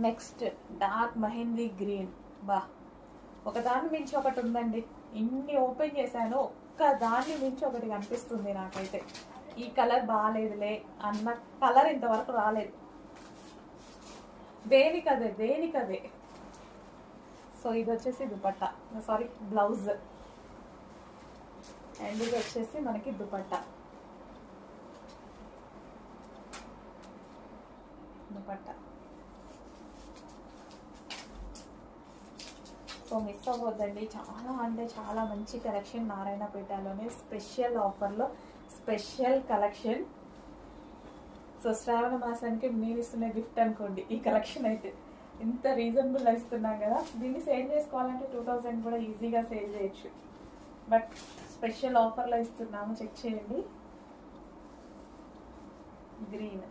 Next dark mehndi green. బా, ఒకదాన్ని మించి ఒకటి ఉందండి. ఇన్ని ఓపెన్ చేశాను, ఒక్క దాన్ని మించి ఒకటి కనిపిస్తుంది నాకైతే. ఈ కలర్ బాగాలేదులే అన్న కలర్ ఇంతవరకు రాలేదు. దేనికదే. సో ఇది వచ్చేసి దుపట్టా, సారీ బ్లౌజ్, అండ్ ఇది వచ్చేసి మనకి దుపట్టా. సో మిస్ అవ్వద్దండి, చాలా అంటే చాలా మంచి కలెక్షన్. నారాయణపేటలోనే స్పెషల్ ఆఫర్లో స్పెషల్ కలెక్షన్. సో శ్రావణ మాసానికి మీరు ఇస్తున్న గిఫ్ట్ అనుకోండి ఈ కలెక్షన్ అయితే. ఇంత రీజనబుల్ ఇస్తున్నాం కదా, దీన్ని సేల్ చేసుకోవాలంటే 2000 కూడా ఈజీగా సేల్ చేయొచ్చు. బట్ స్పెషల్ ఆఫర్లో ఇస్తున్నాము, చెక్ చేయండి. గ్రీన్